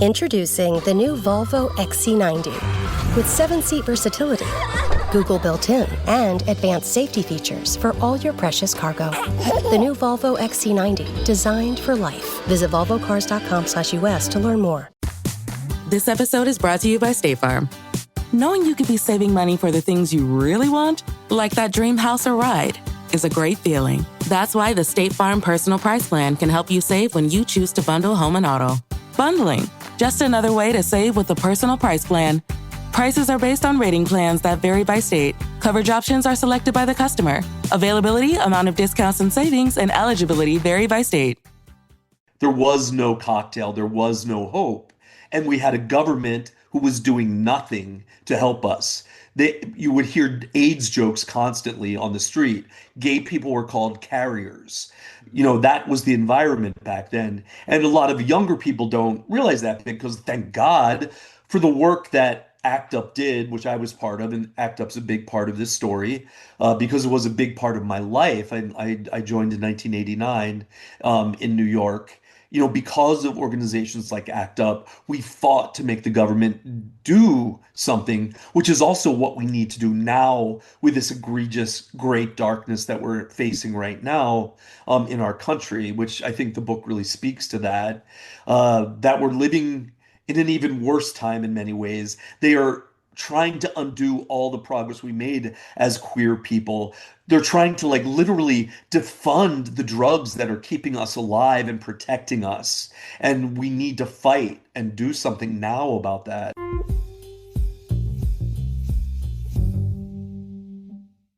Introducing the new Volvo XC90 with 7-seat versatility, Google built-in, and advanced safety features for all your precious cargo. The new Volvo XC90, designed for life. Visit volvocars.com/US to learn more. This episode is brought to you by State Farm. Knowing you could be saving money for the things you really want, like that dream house or ride, is a great feeling. That's why the State Farm Personal Price Plan can help you save when you choose to bundle home and auto. Bundling, just another way to save with the Personal Price Plan. Prices are based on rating plans that vary by state. Coverage options are selected by the customer. Availability, amount of discounts and savings, and eligibility vary by state. There was no cocktail, there was no hope. And we had a government who was doing nothing to help us. You would hear AIDS jokes constantly on the street. Gay people were called carriers. That was the environment back then. And a lot of younger people don't realize that, because thank God for the work that ACT UP did, which I was part of, and ACT UP's a big part of this story, because it was a big part of my life. I joined in 1989 in New York. Because of organizations like ACT UP, we fought to make the government do something, which is also what we need to do now with this egregious great darkness that we're facing right now in our country, which I think the book really speaks to that, that we're living in an even worse time in many ways. They are trying to undo all the progress we made as queer people. They're trying to literally defund the drugs that are keeping us alive and protecting us. And we need to fight and do something now about that.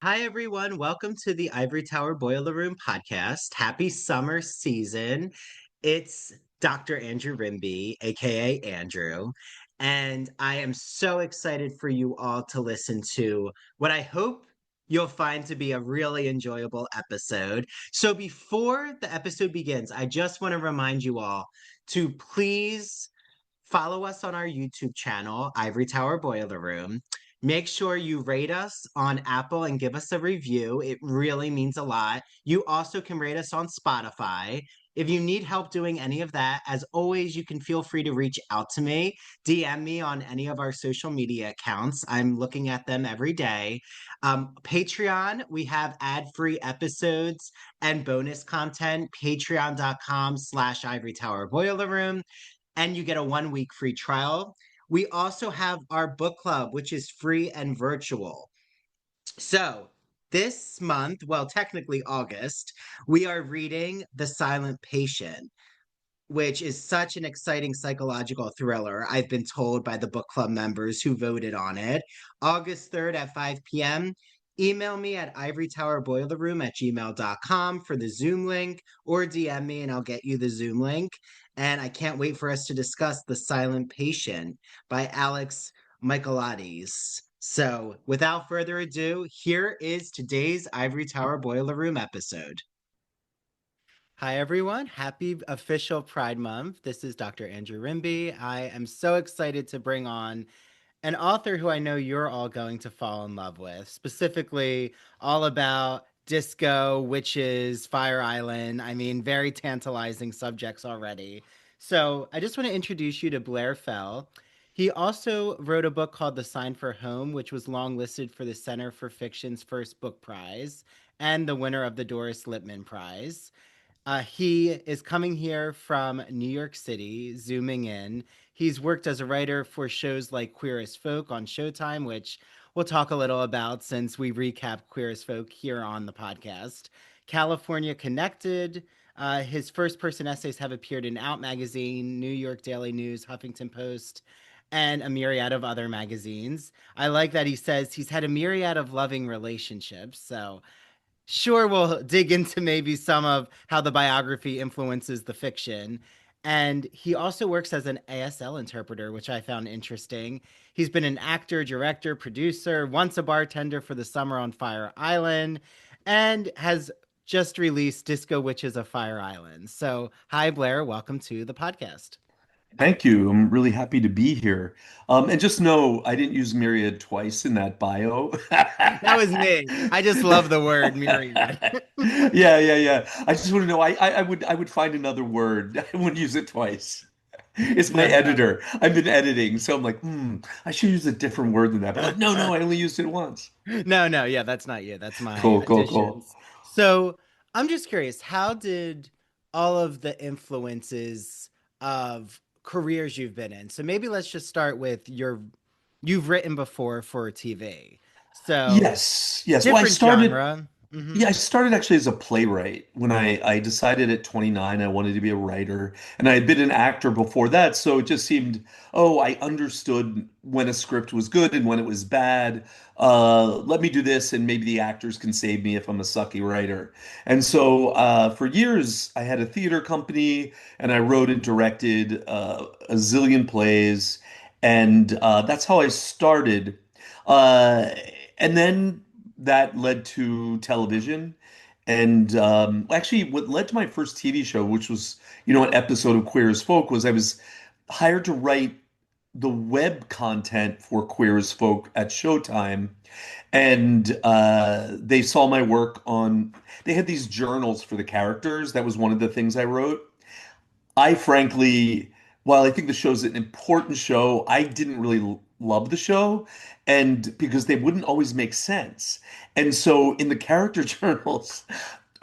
Hi, everyone. Welcome to the Ivory Tower Boiler Room podcast. Happy summer season. It's Dr. Andrew Rimby, aka Andrew. And I am so excited for you all to listen to what I hope you'll find to be a really enjoyable episode. So before the episode begins, I just want to remind you all to please follow us on our YouTube channel, Ivory Tower Boiler Room. Make sure you rate us on Apple and give us a review. It really means a lot. You also can rate us on Spotify. If you need help doing any of that, as always, you can feel free to reach out to me. DM me on any of our social media accounts. I'm looking at them every day. Patreon, we have ad-free episodes and bonus content. Patreon.com/Ivory Tower Boiler Room. And you get a 1-week free trial. We also have our book club, which is free and virtual. So this month, well, technically August, we are reading The Silent Patient, which is such an exciting psychological thriller, I've been told by the book club members who voted on it. August 3rd at 5 p.m. Email me at ivorytowerboilerroom@gmail.com for the Zoom link, or DM me and I'll get you the Zoom link. And I can't wait for us to discuss The Silent Patient by Alex Michaelides. So without further ado, here is today's Ivory Tower Boiler Room episode. Hi, everyone. Happy official Pride Month. This is Dr. Andrew Rimby. I am so excited to bring on an author who I know you're all going to fall in love with, specifically all about disco, witches, Fire Island. I mean, very tantalizing subjects already. So I just want to introduce you to Blair Fell. He also wrote a book called The Sign for Home, which was longlisted for the Center for Fiction's first book prize and the winner of the Doris Lipman Prize. He is coming here from New York City, zooming in. He's worked as a writer for shows like Queer as Folk on Showtime, which we'll talk a little about since we recap Queer as Folk here on the podcast. California Connected. His first-person essays have appeared in Out Magazine, New York Daily News, Huffington Post, and a myriad of other magazines. I like that he says he's had a myriad of loving relationships, so sure, we'll dig into maybe some of how the biography influences the fiction. And he also works as an ASL interpreter, which I found interesting. He's been an actor, director, producer, once a bartender for the Summer on Fire Island, and has just released Disco Witches of Fire Island. So, hi, Blair. Welcome to the podcast. Thank you. I'm really happy to be here. And just know I didn't use myriad twice in that bio. That was me. I just love the word myriad. Yeah. I just want to know. I would find another word. I wouldn't use it twice. It's my No, no. editor. I've been editing, so I'm like, I should use a different word than that. But like, no, no, I only used it once. No, no, yeah, that's not you. That's my Cool, cool, cool. additions. So I'm just curious, how did all of the influences of careers you've been in? So maybe let's just start with you've written before for TV. So Yes, yes. Well, I different started. genre. Yeah, I started actually as a playwright when I decided at 29 I wanted to be a writer. And I had been an actor before that, so it just seemed, oh, I understood when a script was good and when it was bad. Let me do this, and maybe the actors can save me if I'm a sucky writer. And so for years, I had a theater company, and I wrote and directed a zillion plays, and that's how I started. Uh, and then that led to television. And actually, what led to my first TV show, which was, an episode of Queer as Folk, was I was hired to write the web content for Queer as Folk at Showtime. And they saw my work they had these journals for the characters. That was one of the things I wrote. I frankly, while I think the show's an important show, I didn't really love the show, and because they wouldn't always make sense. And so in the character journals,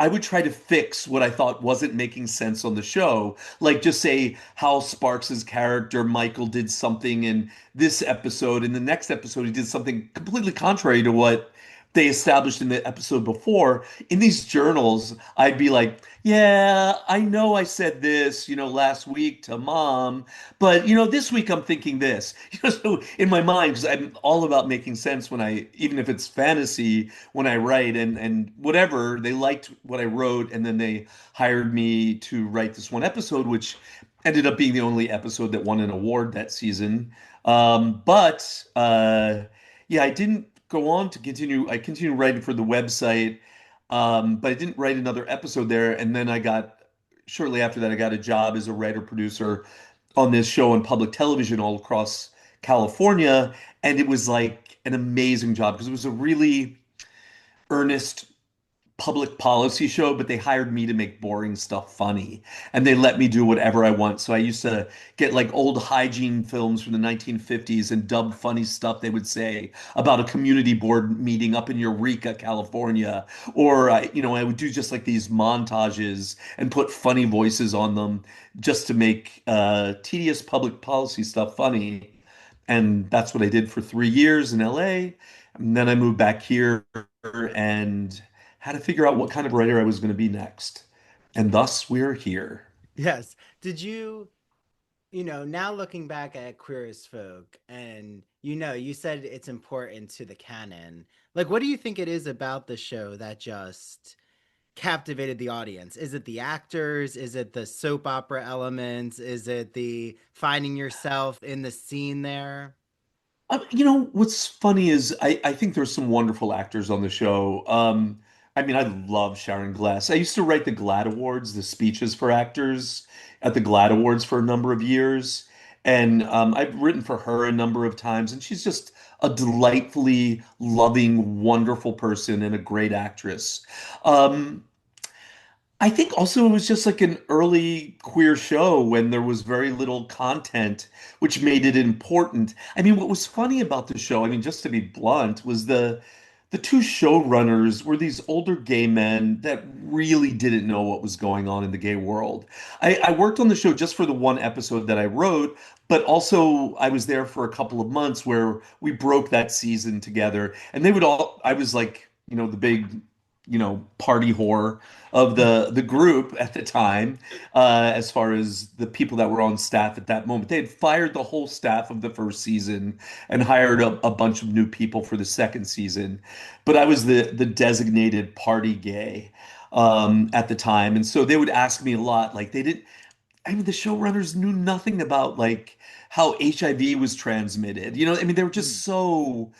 I would try to fix what I thought wasn't making sense on the show. Like just say Hal Sparks's character Michael did something in this episode, in the next episode he did something completely contrary to what they established in the episode before. In these journals, I'd be like, yeah, I know I said this, last week to mom, but this week I'm thinking this. So in my mind, because I'm all about making sense when even if it's fantasy, when I write and whatever, they liked what I wrote, and then they hired me to write this one episode, which ended up being the only episode that won an award that season. But yeah, I didn't go on to continue. I continued writing for the website, but I didn't write another episode there. And then shortly after that, I got a job as a writer producer on this show on public television all across California. And it was like an amazing job because it was a really earnest public policy show, but they hired me to make boring stuff funny. And they let me do whatever I want. So I used to get like old hygiene films from the 1950s and dub funny stuff they would say about a community board meeting up in Eureka, California. Or I would do just like these montages and put funny voices on them just to make tedious public policy stuff funny. And that's what I did for 3 years in LA. And then I moved back here and had to figure out what kind of writer I was going to be next. And thus we're here. Yes. Did now looking back at Queer as Folk, and you said it's important to the canon. Like, what do you think it is about the show that just captivated the audience? Is it the actors? Is it the soap opera elements? Is it the finding yourself in the scene there? What's funny is I think there's some wonderful actors on the show. I mean, I love Sharon Glass. I used to write the GLAAD Awards, the speeches for actors at the GLAAD Awards for a number of years. And I've written for her a number of times, and she's just a delightfully loving, wonderful person and a great actress. Um, I think also it was just like an early queer show when there was very little content, which made it important. I mean, what was funny about the show, I mean, just to be blunt, was the two showrunners were these older gay men that really didn't know what was going on in the gay world. I worked on the show just for the one episode that I wrote, but also I was there for a couple of months where we broke that season together. And I was like, the big party whore of the group at the time, as far as the people that were on staff at that moment. They had fired the whole staff of the first season and hired a bunch of new people for the second season. But I was the designated party gay at the time. And so they would ask me a lot. Like they didn't, I mean, the showrunners knew nothing about like how HIV was transmitted. I mean, they were just so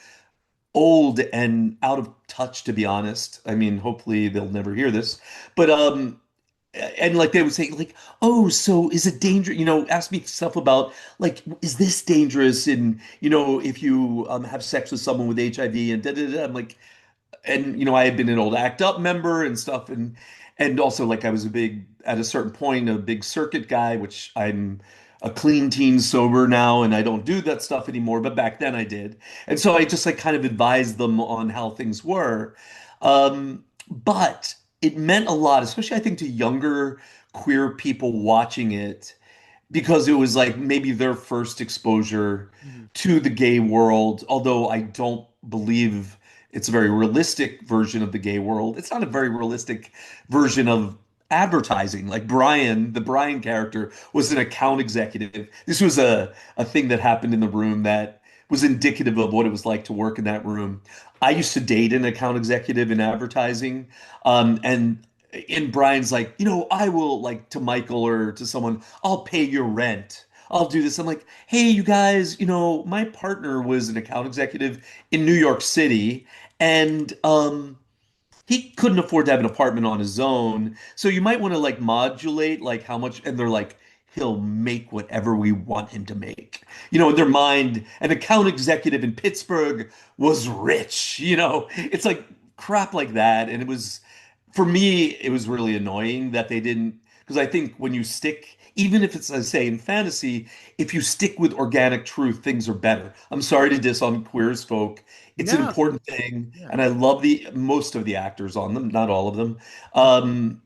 old and out of touch, to be honest. I mean, hopefully they'll never hear this, but and like they would say, like, oh, so is it dangerous? Ask me stuff about like, is this dangerous? And if you have sex with someone with HIV and da da da. I'm like, and I had been an old ACT UP member and stuff, and also like I was at a certain point a big circuit guy, which I'm a clean teen sober now, and I don't do that stuff anymore, but back then I did. And so I just like kind of advised them on how things were. But it meant a lot, especially I think to younger queer people watching it, because it was like maybe their first exposure Mhm. to the gay world, although I don't believe it's a very realistic version of the gay world. It's not a very realistic version of advertising. Like Brian, the Brian character was an account executive. This was a thing that happened in the room that was indicative of what it was like to work in that room. I used to date an account executive in advertising, and Brian's like, I will like to Michael or to someone, I'll pay your rent. I'll do this. I'm like, hey, you guys, my partner was an account executive in New York City, and he couldn't afford to have an apartment on his own. So you might want to like modulate like how much, and they're like, he'll make whatever we want him to make. In their mind, an account executive in Pittsburgh was rich, it's like crap like that. And it was, for me, it was really annoying that they didn't, because I think when you stick, even if it's, I say, in fantasy, if you stick with organic truth, things are better. I'm sorry to diss on Queer as Folk. It's an No, important thing, yeah. and I love the most of the actors on them, not all of them. Mhm.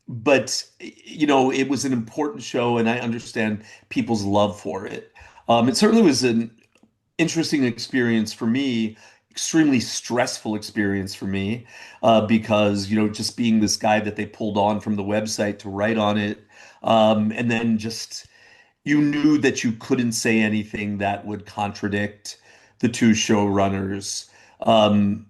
But it was an important show, and I understand people's love for it. It certainly was an interesting experience for me, extremely stressful experience for me, because just being this guy that they pulled on from the website to write on it, and then just you knew that you couldn't say anything that would contradict the two showrunners, um,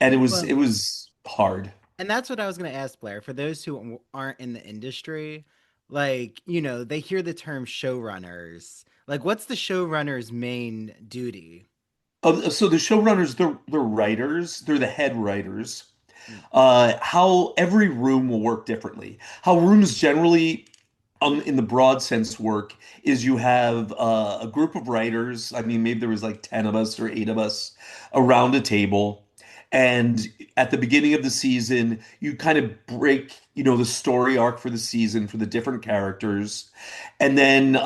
and it Well, was hard. and that's what I was going to ask Blair. For those who aren't in the industry, like, they hear the term showrunners. Like, what's the showrunner's main duty? So the showrunners, they're writers, they're the head writers. Mm. How every room will work differently. How rooms generally, in the broad sense, work is you have a group of writers. I mean, maybe there was like 10 of us or 8 of us around a table. And at the beginning of the season, you kind of break, the story arc for the season for the different characters. And then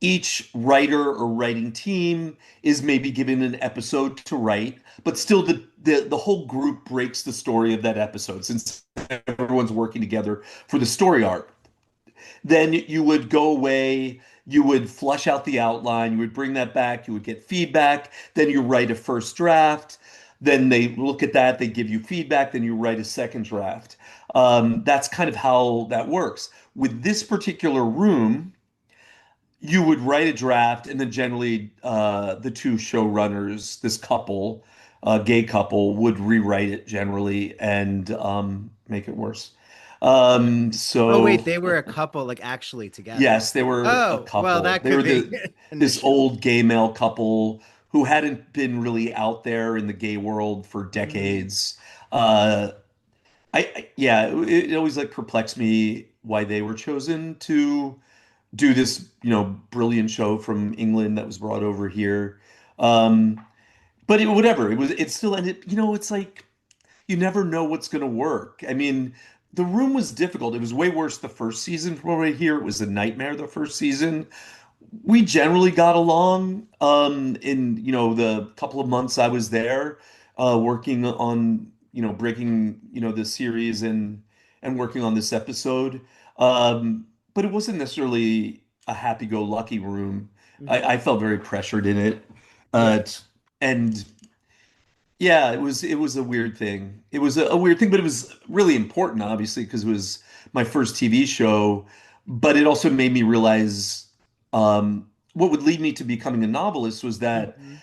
each writer or writing team is maybe given an episode to write, but still the whole group breaks the story of that episode since everyone's working together for the story arc. Then you would go away, you would flush out the outline, you would bring that back, you would get feedback, then you write a first draft, then they look at that, they give you feedback, then you write a second draft. That's kind of how that works. With this particular room, you would write a draft, and then generally the two showrunners, this couple, gay couple, would rewrite it generally and make it worse. Oh, wait, So they were a couple, like actually together. yes, they were a Oh, well, couple. that They could were be an this issue. old gay male couple who hadn't been really out there in the gay world for Mm, decades. Uh, yeah, it always like perplexed me why they were chosen to do this, brilliant show from England that was brought over here. Um, but whatever, it still ended, it's like you never know what's going to work. I mean, the room was difficult. It was way worse the first season from what I hear. It was a nightmare the first season. We generally got along in, the couple of months I was there, working on, breaking, the series and working on this episode. But it wasn't necessarily a happy-go-lucky room. mhm. I felt very pressured in it. Yeah. And yeah, it was a weird thing. It was a weird thing, but it was really important, obviously, because it was my first TV show. But it also made me realize what would lead me to becoming a novelist was that Mhm.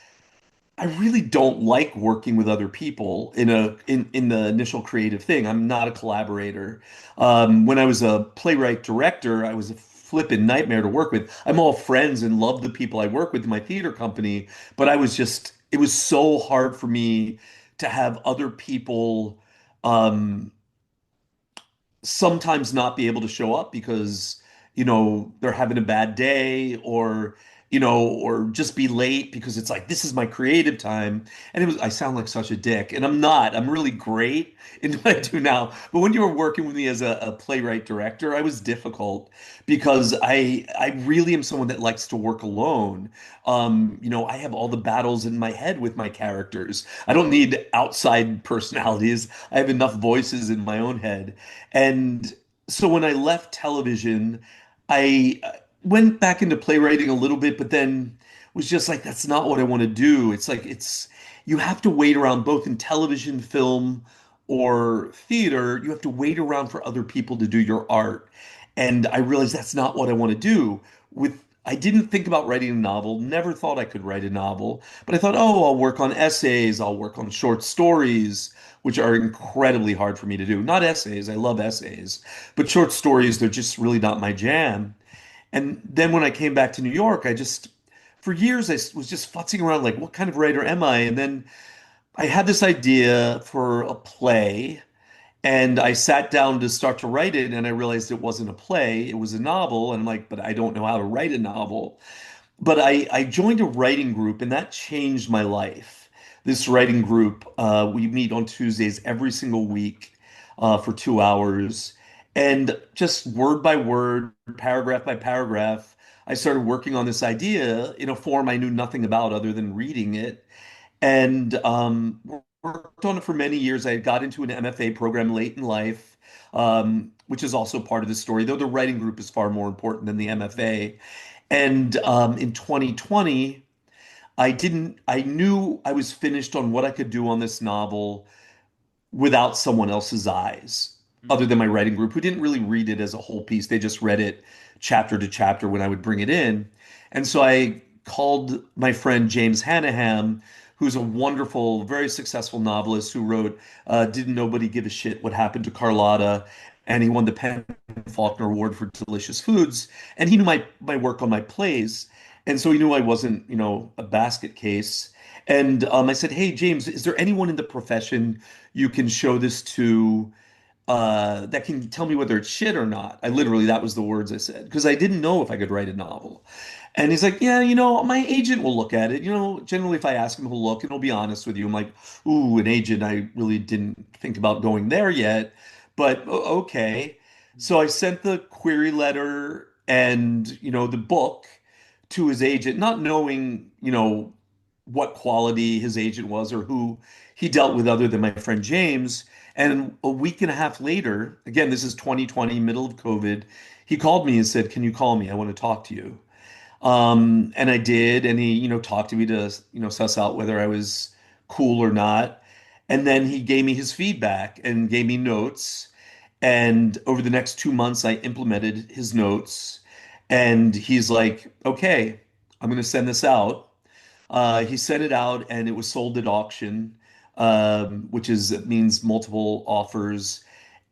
I really don't like working with other people in the initial creative thing. I'm not a collaborator. When I was a playwright director, I was a flippin' nightmare to work with. I'm all friends and love the people I work with in my theater company, but it was so hard for me to have other people um, sometimes not be able to show up because they're having a bad day, or just be late because it's like, this is my creative time. And I sound like such a dick, and I'm not. I'm really great in what I do now. But when you were working with me as a playwright director, I was difficult because I really am someone that likes to work alone. I have all the battles in my head with my characters. I don't need outside personalities. I have enough voices in my own head. And so when I left television, I went back into playwriting a little bit, but then was just like, that's not what I want to do. It's like, you have to wait around both in television, film, or theater. You have to wait around for other people to do your art. And I realized that's not what I want to do. I didn't think about writing a novel, never thought I could write a novel, but I thought, oh, I'll work on essays, I'll work on short stories, which are incredibly hard for me to do. Not essays, I love essays, but short stories, they're just really not my jam. And then when I came back to New York, for years, was just futzing around like, what kind of writer am I? And then I had this idea for a play, and I sat down to start to write it, and I realized it wasn't a play, it was a novel. And I'm like, but I don't know how to write a novel. But I joined a writing group, and that changed my life. This writing group, we meet on Tuesdays every single week for 2 hours. And just word by word, paragraph by paragraph, I started working on this idea in a form I knew nothing about other than reading it. And worked on it for many years. I got into an MFA program late in life, which is also part of the story, though the writing group is far more important than the MFA. And in 2020, I knew I was finished on what I could do on this novel without someone else's eyes, other than my writing group, who didn't really read it as a whole piece. They just read it chapter to chapter when I would bring it in. And so I called my friend James Hannaham, who's a wonderful, very successful novelist who wrote Didn't Nobody Give a Shit What Happened to Carlotta? And he won the Penn Faulkner Award for Delicious Foods. And he knew my work on my plays. And so he knew I wasn't, a basket case. And I said, hey, James, is there anyone in the profession you can show this to that can tell me whether it's shit or not? That was the words I said, because I didn't know if I could write a novel. And he's like, yeah, my agent will look at it. Generally, if I ask him, he'll look and he'll be honest with you. I'm like, ooh, an agent. I really didn't think about going there yet, but okay. So I sent the query letter and, the book to his agent, not knowing, what quality his agent was or who he dealt with other than my friend James. And a week and a half later, again, this is 2020, middle of COVID, he called me and said, can you call me? I want to talk to you. And I did, and he, talked to me to, suss out whether I was cool or not. And then he gave me his feedback and gave me notes. And over the next 2 months, I implemented his notes. And he's like, okay, I'm going to send this out. He sent it out, and it was sold at auction, which means multiple offers.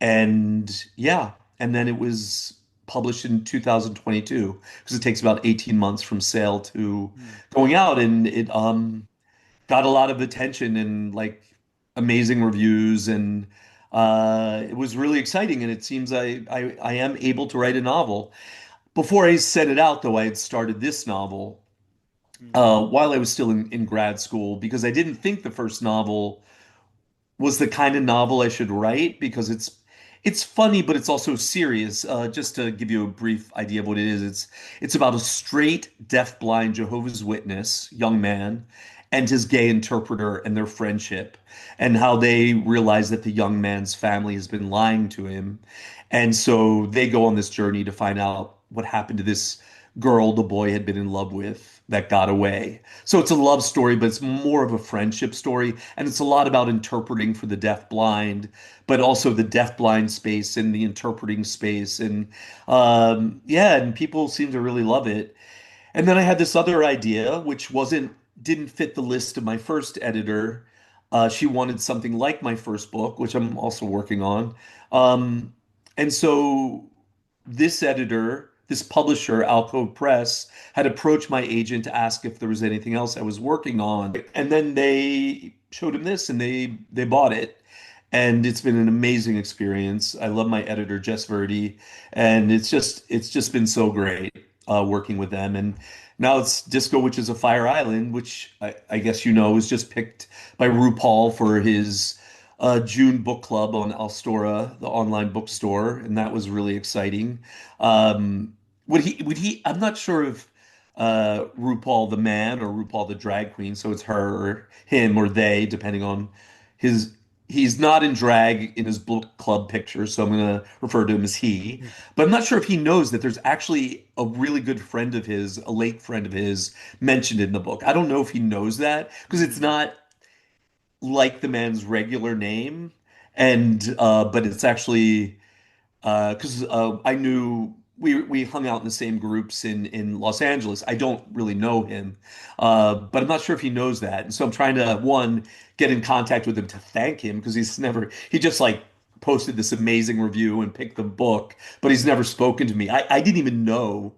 And yeah, and then it was published in 2022 because it takes about 18 months from sale to going out, and it got a lot of attention and like amazing reviews, and it was really exciting, and it seems I am able to write a novel. Before I sent it out, though, I had started this novel while I was still in grad school, because I didn't think the first novel was the kind of novel I should write, because it's funny, but it's also serious. Just to give you a brief idea of what it is, it's about a straight, deaf-blind Jehovah's Witness young man and his gay interpreter and their friendship, and how they realize that the young man's family has been lying to him. And so they go on this journey to find out what happened to this girl the boy had been in love with that got away. So it's a love story, but it's more of a friendship story. And it's a lot about interpreting for the deaf blind, but also the deaf blind space and the interpreting space. And yeah, and people seem to really love it. And then I had this other idea, which didn't fit the list of my first editor. She wanted something like my first book, which I'm also working on. And so this publisher, Alcove Press, had approached my agent to ask if there was anything else I was working on. And then they showed him this, and they bought it. and it's been an amazing experience. I love my editor Jess Verdi, and it's just been so great working with them. And now it's Disco, which is a Fire Island, which I guess you know was just picked by RuPaul for his June book club on Alstora, the online bookstore, and that was really exciting. Would he? I'm not sure if RuPaul the man or RuPaul the drag queen, so it's her or him or they, depending on his. He's not in drag in his book club picture, so I'm going to refer to him as he. But I'm not sure if he knows that there's actually a really good friend of his, a late friend of his, mentioned in the book. I don't know if he knows that because it's not like the man's regular name, and but it's actually because I knew we hung out in the same groups in Los Angeles. I don't really know him, but I'm not sure if he knows that. And so I'm trying to one get in contact with him to thank him because he just like posted this amazing review and picked the book, but he's never spoken to me. I didn't even know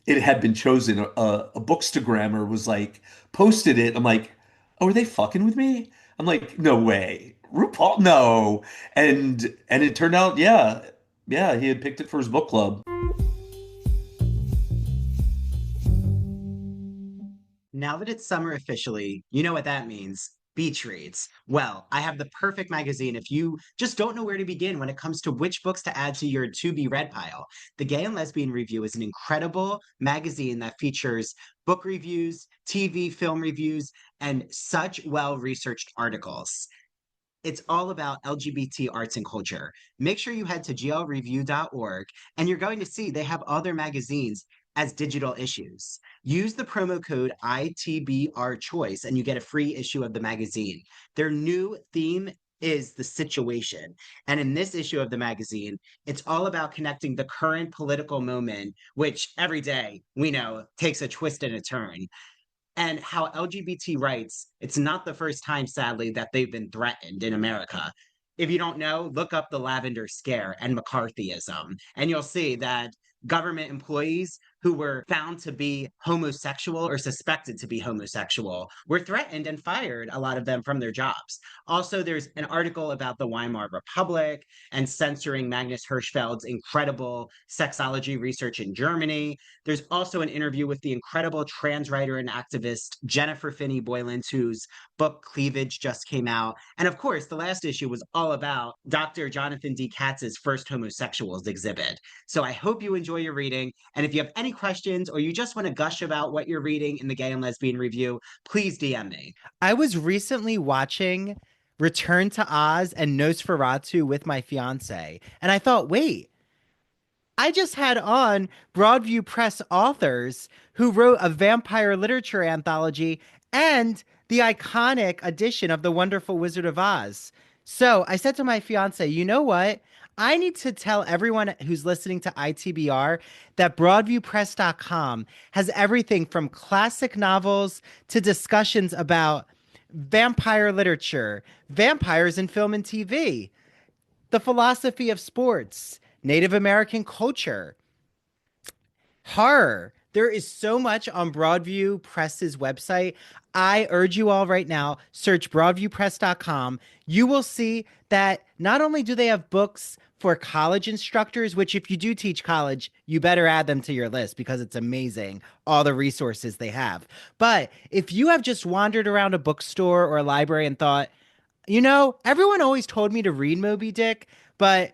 it had been chosen. A bookstagrammer was like posted it. I'm like, oh, are they fucking with me? I'm like, no way. RuPaul, no. And it turned out, yeah, yeah, he had picked it for his book club. Now that it's summer officially, you know what that means. Beach reads. Well, I have the perfect magazine if you just don't know where to begin when it comes to which books to add to your to be read pile. The Gay and Lesbian Review is an incredible magazine that features book reviews, TV, film reviews, and such well researched articles. It's all about LGBT arts and culture. Make sure you head to glreview.org and you're going to see they have other magazines as digital issues. Use the promo code ITBR choice and you get a free issue of the magazine. Their new theme is the situation. And in this issue of the magazine, it's all about connecting the current political moment, which every day we know takes a twist and a turn, and how LGBT rights, it's not the first time, sadly, that they've been threatened in America. If you don't know, look up the Lavender Scare and McCarthyism, and you'll see that government employees who were found to be homosexual or suspected to be homosexual were threatened and fired, a lot of them from their jobs. Also, there's an article about the Weimar Republic and censoring Magnus Hirschfeld's incredible sexology research in Germany. There's also an interview with the incredible trans writer and activist Jennifer Finney Boylan, whose book Cleavage just came out. And of course, the last issue was all about Dr. Jonathan D. Katz's First Homosexuals exhibit. So I hope you enjoy your reading. And if you have any questions or you just want to gush about what you're reading in the Gay and Lesbian Review, please DM me. I was recently watching Return to Oz and Nosferatu with my fiance, and I thought, wait, I just had on Broadview Press authors who wrote a vampire literature anthology and the iconic edition of The Wonderful Wizard of Oz. So I said to my fiance, you know what? I need to tell everyone who's listening to ITBR that BroadviewPress.com has everything from classic novels to discussions about vampire literature, vampires in film and TV, the philosophy of sports, Native American culture, horror. There is so much on Broadview Press's website. I urge you all right now, search broadviewpress.com. You will see that not only do they have books for college instructors, which if you do teach college, you better add them to your list because it's amazing, all the resources they have. But if you have just wandered around a bookstore or a library and thought, you know, everyone always told me to read Moby Dick, but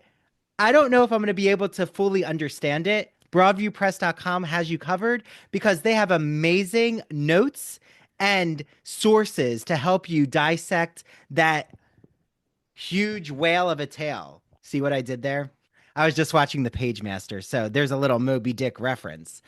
I don't know if I'm going to be able to fully understand it, broadviewpress.com has you covered because they have amazing notes and sources to help you dissect that huge whale of a tale. See what I did there? I was just watching the Page Master, so there's a little Moby Dick reference.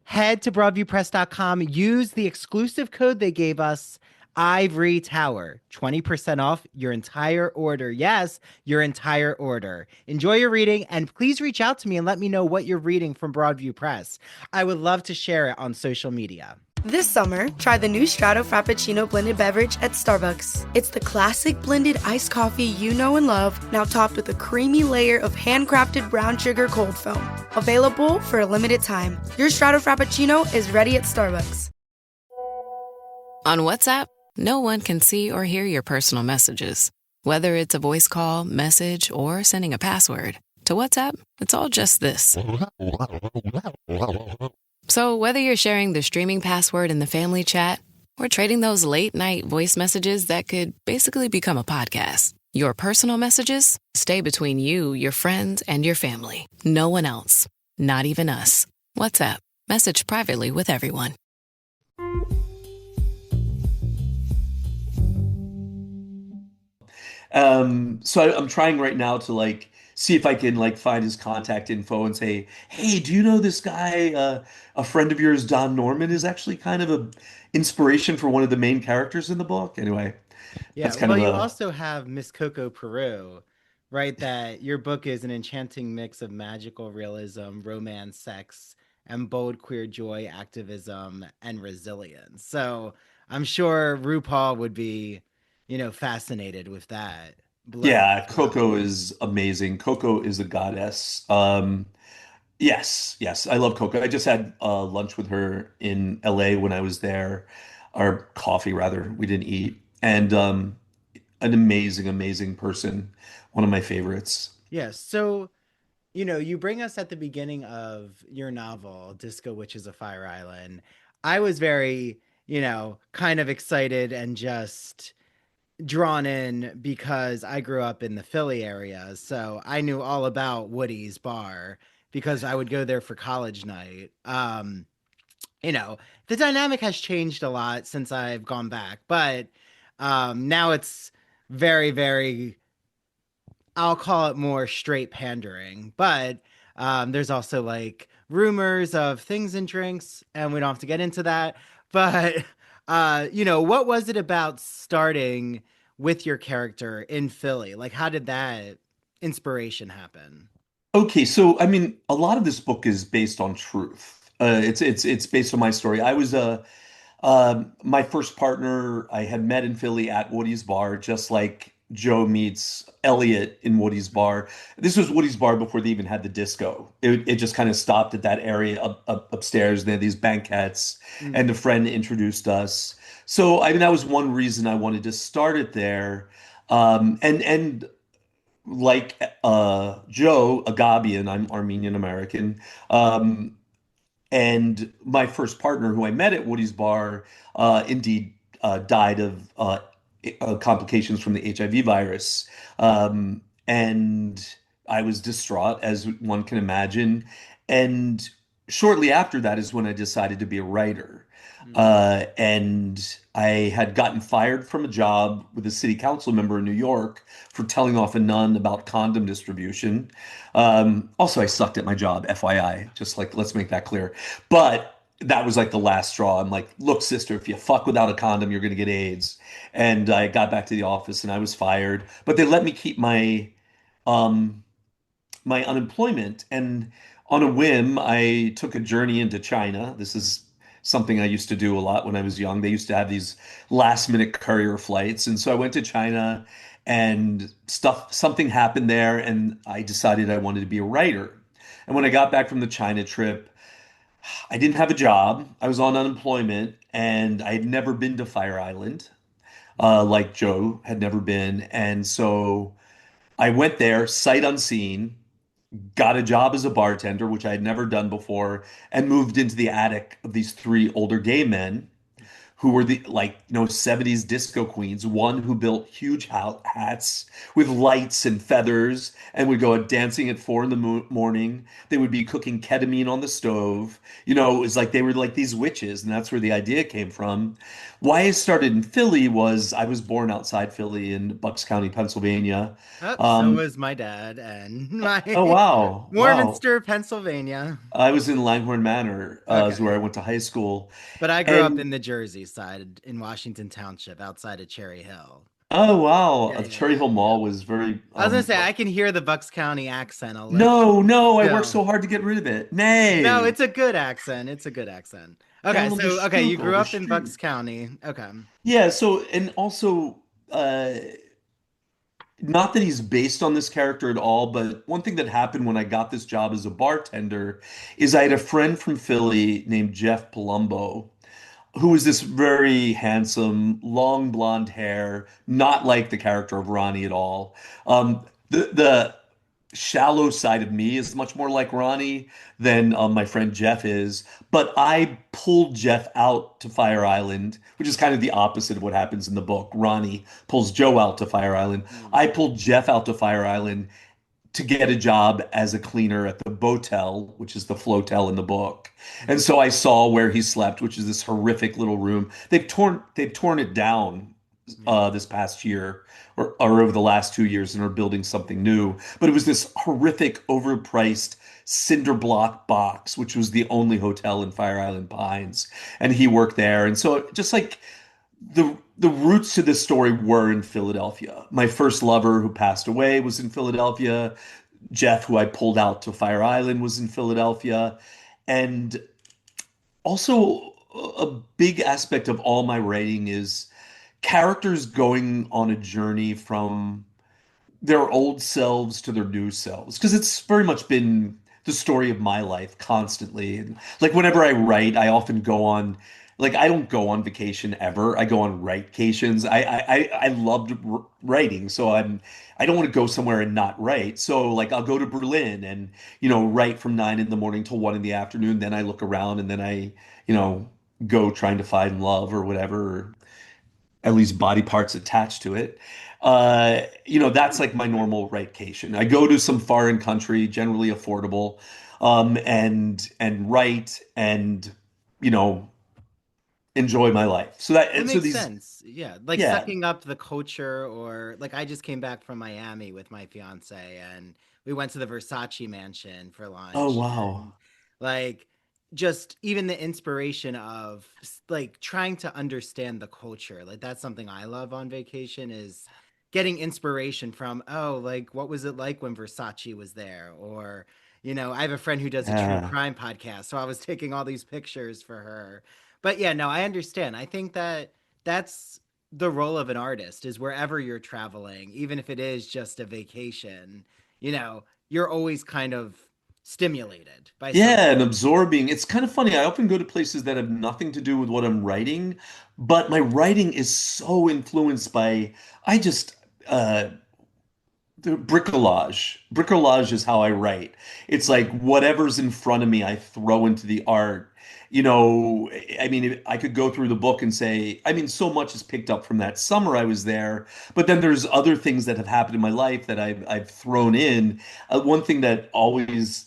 Head to broadviewpress.com, use the exclusive code they gave us, Ivory Tower, 20% off your entire order. Yes, your entire order. Enjoy your reading, and please reach out to me and let me know what you're reading from Broadview Press. I would love to share it on social media. This summer, try the new Strato Frappuccino blended beverage at Starbucks. It's the classic blended iced coffee you know and love, now topped with a creamy layer of handcrafted brown sugar cold foam. Available for a limited time. Your Strato Frappuccino is ready at Starbucks. On WhatsApp, no one can see or hear your personal messages. Whether it's a voice call, message, or sending a password, to WhatsApp, it's all just this. So whether you're sharing the streaming password in the family chat or trading those late night voice messages that could basically become a podcast, your personal messages stay between you, your friends, and your family. No one else. Not even us. WhatsApp. Message privately with everyone. I'm trying right now to like see if I can like find his contact info and say, hey, do you know this guy? A friend of yours, Don Norman, is actually kind of a inspiration for one of the main characters in the book. Anyway, Yeah, that's kind well, of you a also have Miss Coco Peru, right? That your book is an enchanting mix of magical realism, romance, sex, and bold queer joy, activism, and resilience. So I'm sure RuPaul would be, fascinated with that blend yeah. as well. Coco is amazing. Coco is a goddess. Yes, yes, I love Coco. I just had lunch with her in LA when I was there, or coffee rather. We didn't eat, and an amazing, amazing person. One of my favorites. Yeah, so you bring us at the beginning of your novel, Disco Witches of Fire Island. I was very, kind of excited and just drawn in because I grew up in the Philly area. So I knew all about Woody's Bar because I would go there for college night. You know, the dynamic has changed a lot since I've gone back, but now it's very, very, I'll call it more straight pandering. But there's also like rumors of things and drinks, and we don't have to get into that. But what was it about starting with your character in Philly? Like, how did that inspiration happen? Okay, so I mean, a lot of this book is based on truth. It's based on my story. I was my first partner I had met in Philly at Woody's Bar, just like Joe meets Elliot in Woody's Bar. This was Woody's Bar before they even had the disco. It just kind of stopped at that area upstairs. They had these banquettes, and a Mm. friend introduced us. So I mean, that was one reason I wanted to start it there. And like Joe Agabian, I'm Armenian American. Um, and my first partner, who I met at Woody's Bar, indeed died of complications from the HIV virus. And I was distraught, as one can imagine. And shortly after that is when I decided to be a writer. Mm. And I had gotten fired from a job with a city council member in New York for telling off a nun about condom distribution. Also, I sucked at my job, FYI, just like let's make that clear. But that was like the last straw. I'm like, look, sister, if you fuck without a condom, you're going to get AIDS. And I got back to the office and I was fired, but they let me keep um, my unemployment. And on a whim, I took a journey into China. This is something I used to do a lot when I was young. They used to have these last minute courier flights. And so I went to China and something happened there. And I decided I wanted to be a writer. And when I got back from the China trip, I didn't have a job. I was on unemployment and I had never been to Fire Island, like Joe had never been. And so I went there sight unseen, got a job as a bartender, which I had never done before, and moved into the attic of these three older gay men who were the like 70s disco queens. One who built huge hats with lights and feathers and would go out dancing at 4 in the morning. They would be cooking ketamine on the stove. It was like they were like these witches, and that's where the idea came from. Why I started in Philly was I was born outside Philly in Bucks County, Pennsylvania. Oh, so um was my dad and my oh wow, wow. Warminster, Pennsylvania. I was in Langhorne Manor, is where I Okay. went to high school. But I grew up And in the Jersey side in Washington Township outside of Cherry Hill. oh wow, Yeah, yeah, Cherry yeah, Hill yeah. Mall was very I was gonna say I can hear the Bucks County accent a little no, no, I worked still. so hard to get rid of it. No, Nay. it's a good accent. It's a good accent. Okay, Down the so okay, you stoop grew over up in Bucks street. County. Okay. Yeah, so and also uh not that he's based on this character at all, but one thing that happened when I got this job as a bartender is I had a friend from Philly named Jeff Palumbo. who was this very handsome, long blonde hair, not like the character of Ronnie at all. The shallow side of me is much more like Ronnie than my friend Jeff is. But I pulled Jeff out to Fire Island, which is kind of the opposite of what happens in the book. Ronnie pulls Joe out to Fire Island. Mm. I pulled Jeff out to Fire Island to get a job as a cleaner at the Botel, which is the flotel in the book. And so I saw where he slept, which is this horrific little room. They've torn it down this past year or over the last 2 years and are building something new. But it was this horrific, overpriced cinder block box, which was the only hotel in Fire Island Pines. And he worked there. And so just like the roots to this story were in Philadelphia. My first lover who passed away was in Philadelphia. Jeff, who I pulled out to Fire Island, was in Philadelphia. And also a big aspect of all my writing is characters going on a journey from their old selves to their new selves because it's very much been the story of my life constantly. And like whenever I write, I often go on like I don't go on vacation ever. I go on writecations. I loved writing, so I don't want to go somewhere and not write. So like I'll go to Berlin and write from 9 in the morning till 1 in the afternoon. Then I look around and then I you know go trying to find love or whatever, at least body parts attached to it. That's like my normal vacation. I go to some foreign country, generally affordable, and write and you know enjoy my life. So that That and so makes these sense. Yeah, like yeah. sucking up the culture, or like I just came back from Miami with my fiance, and we went to the Versace mansion for Oh lunch, and wow. like just even the inspiration of like trying to understand the culture. Like that's something I love on vacation is getting inspiration from, oh, like what was it like when Versace was there? Or, I have a friend who does a true Yeah. crime podcast, so I was taking all these pictures for her. But yeah, no, I understand. I think that that's the role of an artist is wherever you're traveling, even if it is just a vacation, you're always kind of stimulated by Yeah, something. and absorbing. It's kind of funny. I often go to places that have nothing to do with what I'm writing, but my writing is so influenced by I just the bricolage. Bricolage is how I write. It's like Mm. whatever's in front of me, I throw into the art. I mean, I could go through the book and say, I mean, so much is picked up from that summer I was there, but then there's other things that have happened in my life that I've thrown in. One thing that always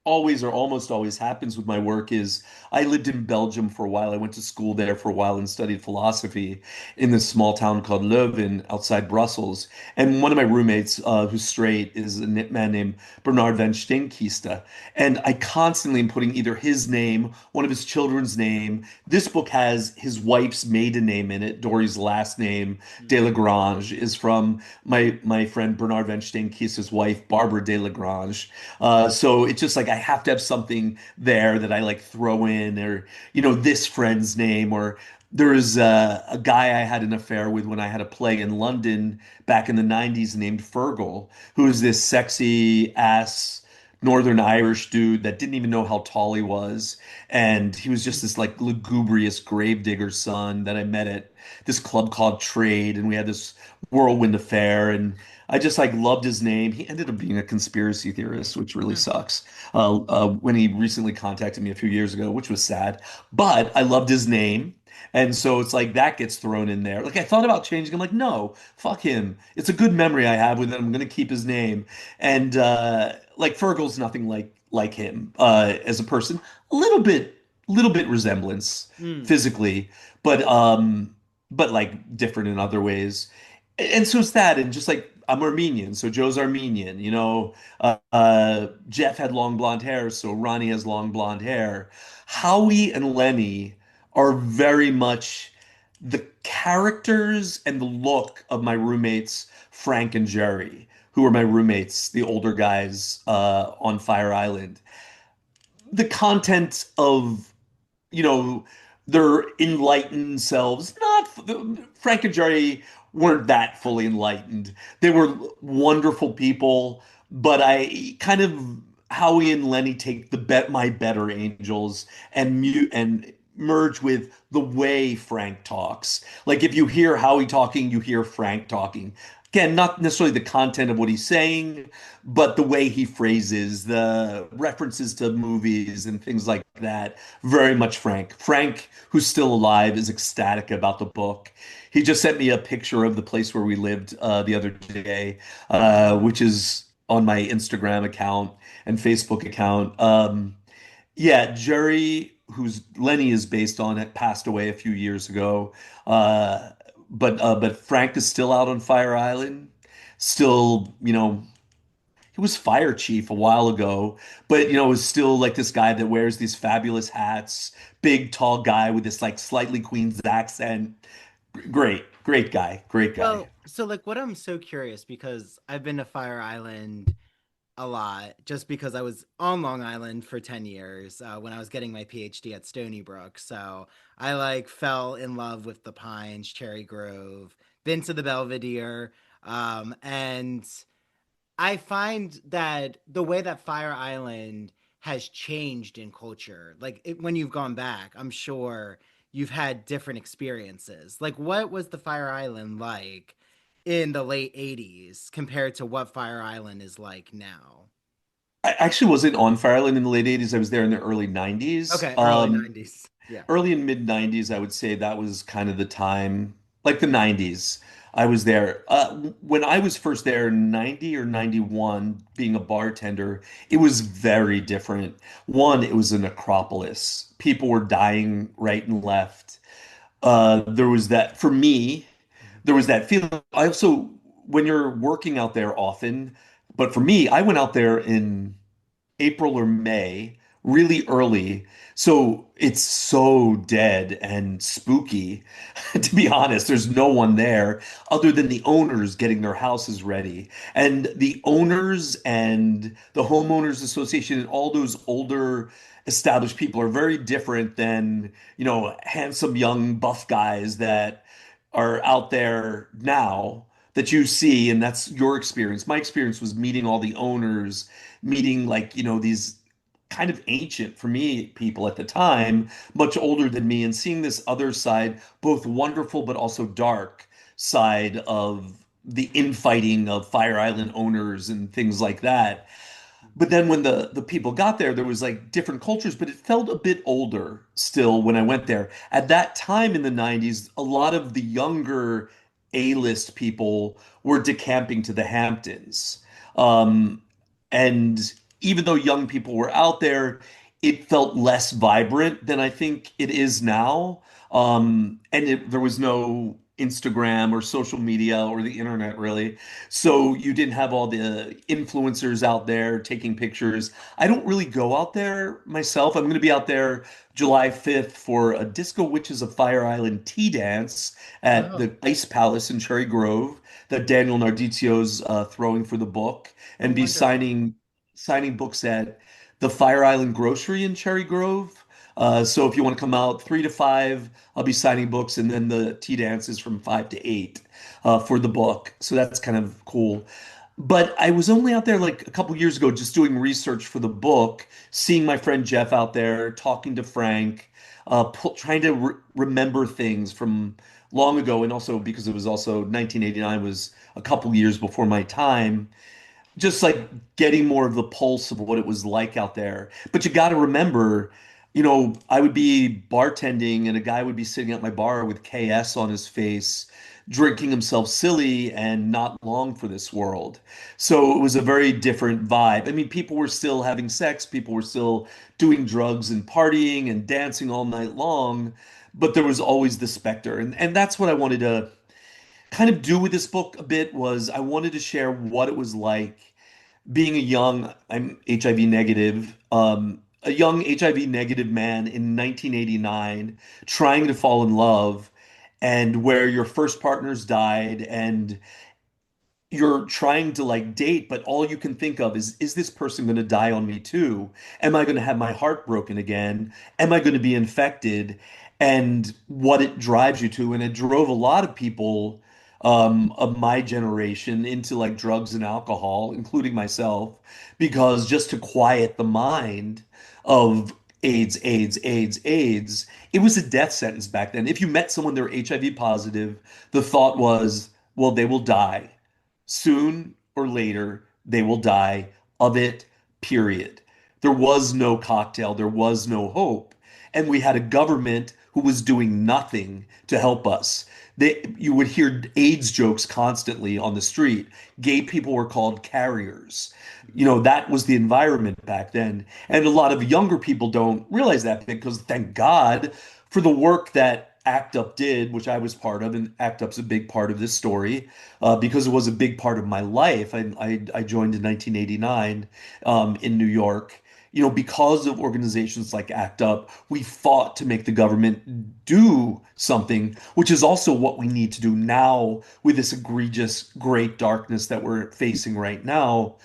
or almost always happens with my work is I lived in Belgium for a while. I went to school there for a while and studied philosophy in this small town called Leuven outside Brussels. And one of my roommates, who's straight, is a man named Bernard van Steenkiste. And I constantly am putting either his name, one of his children's name. This book has his wife's maiden name in it. Dory's last name, De Mm. Lagrange, is from my friend Bernard van Steenkiste's wife, Barbara De Lagrange. So it's just like I have to have something there that I like throw in, or this friend's name, or there's a guy I had an affair with when I had a play in London back in the 90s named Fergal, who is this sexy ass Northern Irish dude that didn't even know how tall he was. And he was just this like lugubrious gravedigger son that I met at this club called Trade. And we had this whirlwind affair. And I just like loved his name. He ended up being a conspiracy theorist, which really sucks. When he recently contacted me a few years ago, which was sad, but I loved his name. And so it's like that gets thrown in there. Like I thought about changing. I'm like, no, fuck him. It's a good memory I have with him. I'm gonna keep his name. And like Fergal's nothing like him as a person. A little bit resemblance Mm. physically, but like different in other ways. And so it's that, and just like I'm Armenian, so Joe's Armenian. Jeff had long blonde hair, so Ronnie has long blonde hair. Howie and Lenny are very much the characters and the look of my roommates, Frank and Jerry, who were my roommates, the older guys on Fire Island. The content of you know, their enlightened selves. Not Frank and Jerry weren't that fully enlightened. They were wonderful people, but I kind of Howie and Lenny take the bet my better angels and merge with the way Frank talks. Like if you hear Howie talking, you hear Frank talking. Again, not necessarily the content of what he's saying, but the way he phrases, the references to movies and things like that. Very much Frank. Frank, who's still alive, is ecstatic about the book. He just sent me a picture of the place where we lived the other day, which is on my Instagram account and Facebook account. Yeah, Jerry, who's Lenny is based on it, passed away a few years ago. Uh, but Frank is still out on Fire Island. Still, he was fire chief a while ago, but is still like this guy that wears these fabulous hats, big tall guy with this like slightly Queens accent. Great, great guy, great guy. Well, so like what I'm so curious because I've been to Fire Island a lot just because I was on Long Island for 10 years when I was getting my PhD at Stony Brook. So I like fell in love with the Pines, Cherry Grove, been to the Belvedere. And I find that the way that Fire Island has changed in culture, like when you've gone back, I'm sure you've had different experiences. Like, what was the Fire Island like in the late 80s compared to what Fire Island is like now? I actually wasn't on Fire Island in the late 80s. I was there in the early 90s. Okay, early 90s. Yeah. Early and mid 90s, I would say that was kind of the time, like the 90s. I was there. When I was first there in 90 or 91, being a bartender, it was very different. One, it was an acropolis. People were dying right and left. There was that, for me, there was that feeling. I also, when you're working out there often, but for me, I went out there in April or May, really early. So it's so dead and spooky. To be honest, there's no one there other than the owners getting their houses ready. And the owners and the homeowners association and all those older established people are very different than, handsome young buff guys that are out there now that you see, and that's your experience. My experience was meeting all the owners, meeting like, these kind of ancient for me people at the time, much older than me, and seeing this other side, both wonderful but also dark side of the infighting of Fire Island owners and things like that. But then when the people got there, there was like different cultures, but it felt a bit older still when I went there. At that time in the 90s, a lot of the younger A-list people were decamping to the Hamptons. Um, and even though young people were out there, it felt less vibrant than I think it is now. There was no Instagram or social media or the internet really. So you didn't have all the influencers out there taking pictures. I don't really go out there myself. I'm going to be out there July 5th for a Disco Witches of Fire Island tea dance at Oh, the Ice Palace in Cherry Grove that Daniel Nardizio's throwing for the book, oh, and be wonderful. signing books at the Fire Island Grocery in Cherry Grove. So if you want to come out 3 to 5, I'll be signing books, and then the tea dance is from 5 to 8 for the book. So that's kind of cool. But I was only out there like a couple years ago just doing research for the book, seeing my friend Jeff out there, talking to Frank, trying to remember things from long ago. And also because it was also 1989 was a couple years before my time, just like getting more of the pulse of what it was like out there. But you got to remember, I would be bartending and a guy would be sitting at my bar with KS on his face, drinking himself silly and not long for this world. So it was a very different vibe. I mean, people were still having sex, people were still doing drugs and partying and dancing all night long, but there was always the specter. And that's what I wanted to kind of do with this book a bit was I wanted to share what it was like being I'm HIV negative, a young HIV negative man in 1989, trying to fall in love, and where your first partner's died, and you're trying to like date, but all you can think of is this person going to die on me too? Am I going to have my heart broken again? Am I going to be infected? And what it drives you to. And it drove a lot of people of my generation into like drugs and alcohol, including myself, because just to quiet the mind of AIDS, AIDS, AIDS, AIDS. It was a death sentence back then. If you met someone that were HIV positive, the thought was, well, they will die. Soon or later, they will die of it, period. There was no cocktail, there was no hope. And we had a government who was doing nothing to help us. You would hear AIDS jokes constantly on the street. Gay people were called carriers. That was the environment back then. And a lot of younger people don't realize that because thank God for the work that ACT UP did, which I was part of, and ACT UP's a big part of this story because it was a big part of my life. I joined in 1989 in New York. Because of organizations like ACT UP, we fought to make the government do something, which is also what we need to do now with this egregious great darkness that we're facing right now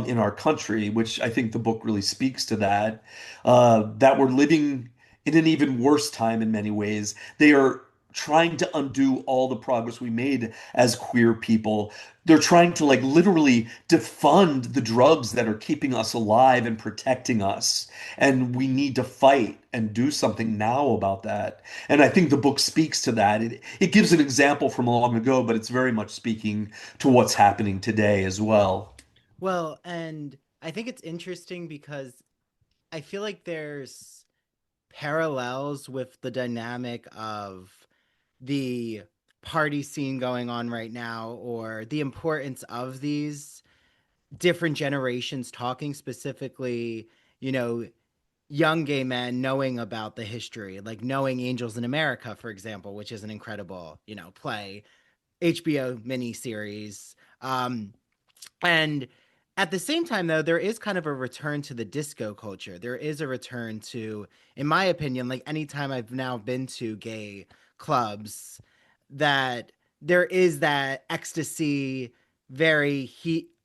in our country, which I think the book really speaks to that, that we're living in an even worse time in many ways. They are trying to undo all the progress we made as queer people. They're trying to like literally defund the drugs that are keeping us alive and protecting us. And we need to fight and do something now about that. And I think the book speaks to that. It gives an example from long ago, but it's very much speaking to what's happening today as well. Well, and I think it's interesting because I feel like there's parallels with the dynamic of the party scene going on right now, or the importance of these different generations talking, specifically, you know, young gay men knowing about the history, like knowing Angels in America, for example, which is an incredible, play, HBO miniseries. And at the same time, though, there is kind of a return to the disco culture. There is a return to, in my opinion, like anytime I've now been to gay clubs, that there is that ecstasy, very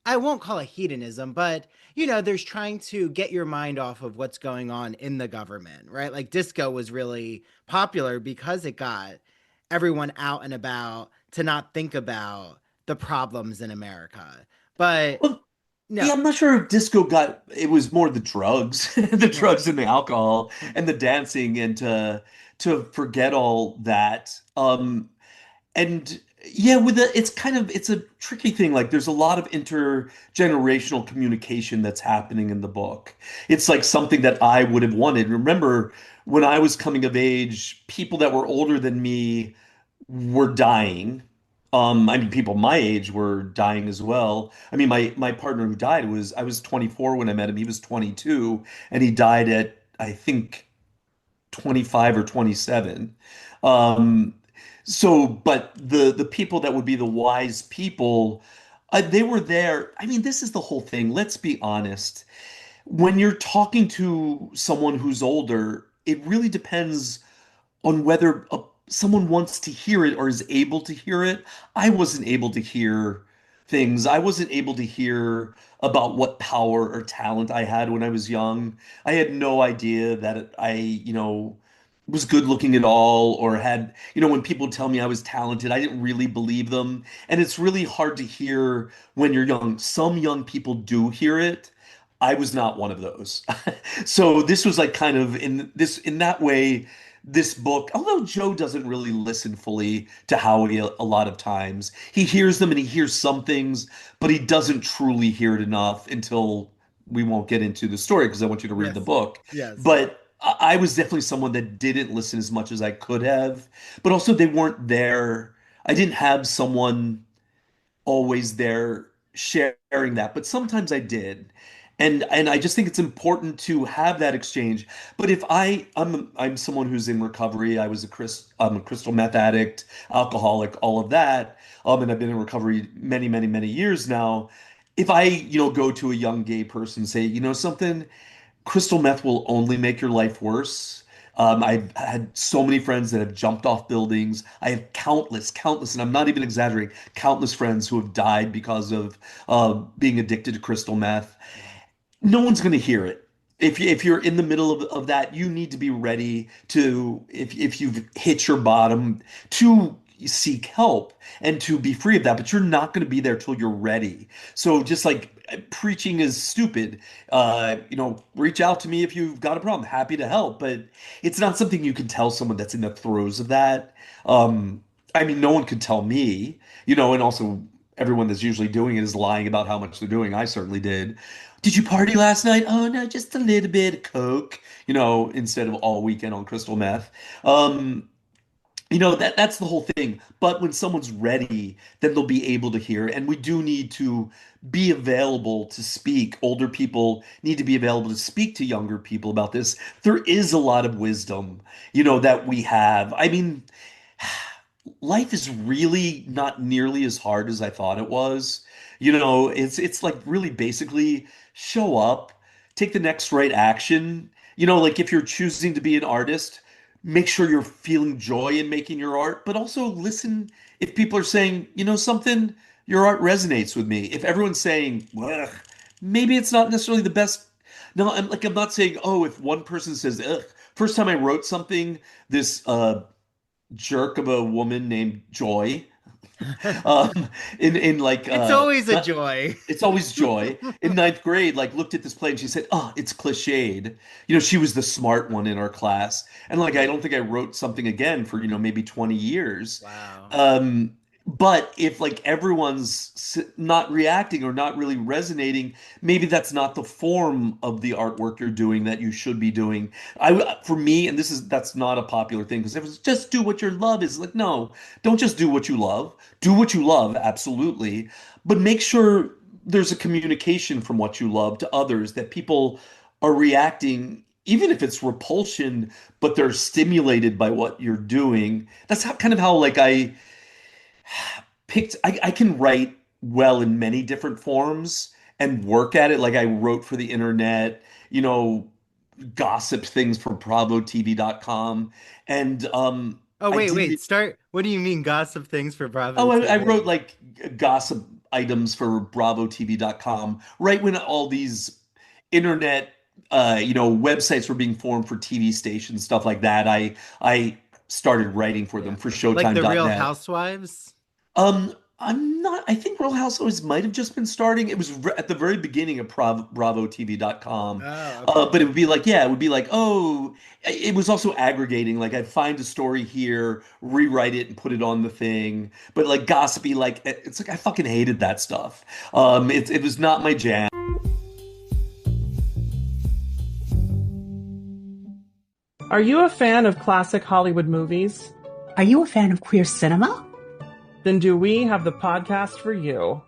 I won't call it hedonism, but there's trying to get your mind off of what's going on in the government, right? Like disco was really popular because it got everyone out and about to not think about the problems in America. But Well, no, yeah, I'm not sure if disco it was more the drugs, the yeah, drugs and the alcohol and the dancing and to forget all that. And yeah, it's a tricky thing. Like there's a lot of intergenerational communication that's happening in the book. It's like something that I would have wanted. Remember when I was coming of age, people that were older than me were dying. I mean, people my age were dying as well. I mean, my partner who died I was 24 when I met him. He was 22, and he died at I think 25 or 27. Um, but the people that would be the wise people, they were there. I mean, this is the whole thing. Let's be honest. When you're talking to someone who's older, it really depends on whether someone wants to hear it or is able to hear it. I wasn't able to hear things. I wasn't able to hear about what power or talent I had when I was young. I had no idea that was good looking at all or had, when people tell me I was talented, I didn't really believe them. And it's really hard to hear when you're young. Some young people do hear it. I was not one of those. So this was like kind of in that way, this book, although Joe doesn't really listen fully to Howie a lot of times, he hears them and he hears some things, but he doesn't truly hear it enough until we won't get into the story because I want you to read yes, the book. yes, But I was definitely someone that didn't listen as much as I could have, but also they weren't there. I didn't have someone always there sharing that, but sometimes I did. And I just think it's important to have that exchange. But if I'm someone who's in recovery, I'm a crystal meth addict, alcoholic, all of that. And I've been in recovery many, many, many years now. If I, go to a young gay person and say, something, crystal meth will only make your life worse. I've had so many friends that have jumped off buildings. I have countless, and I'm not even exaggerating, countless friends who have died because of being addicted to crystal meth. No one's going to hear it. If you're in the middle of that, you need to be ready to, if you've hit your bottom, to seek help and to be free of that. But you're not going to be there till you're ready. So just like preaching is stupid. Reach out to me if you've got a problem. Happy to help, but it's not something you can tell someone that's in the throes of that. I mean, no one could tell me, and also everyone that's usually doing it is lying about how much they're doing. I certainly did. Did you party last night? Oh no, just a little bit of coke, instead of all weekend on crystal meth. That's the whole thing. But when someone's ready, then they'll be able to hear. And we do need to be available to speak. Older people need to be available to speak to younger people about this. There is a lot of wisdom, that we have. I mean, life is really not nearly as hard as I thought it was. It's like really basically show up, take the next right action. Like if you're choosing to be an artist, make sure you're feeling joy in making your art, but also listen if people are saying, something, your art resonates with me. If everyone's saying, ugh, maybe it's not necessarily the best. No, I'm not saying, oh, if one person says, ugh, first time I wrote something, this jerk of a woman named Joy, in like it's always a joy. It's always joy. In ninth grade, looked at this play and she said, "Oh, it's cliched." She was the smart one in our class, and I don't think I wrote something again for maybe 20 years. Wow. But if everyone's not reacting or not really resonating, maybe that's not the form of the artwork you're doing that you should be doing. For me, and that's not a popular thing because everyone's just do what you love is no, don't just do what you love. Do what you love, absolutely, but make sure there's a communication from what you love to others that people are reacting. Even if it's repulsion, but they're stimulated by what you're doing. That's how I can write well in many different forms and work at it. I wrote for the internet, gossip things for BravoTV.com. And oh, wait. What do you mean gossip things for Bravo? Oh, I wrote gossip items for BravoTV.com right when all these internet websites were being formed for TV stations, stuff like that. I started writing for them for Showtime.net. Like the Real Housewives? I think Real Housewives might have just been starting. It was at the very beginning of BravoTV.com. Oh, okay. But it would be it was aggregating. I'd find a story here, rewrite it and put it on the thing. But gossipy, it's I fucking hated that stuff. It was not my jam. Are you a fan of classic Hollywood movies? Are you a fan of queer cinema? Then do we have the podcast for you.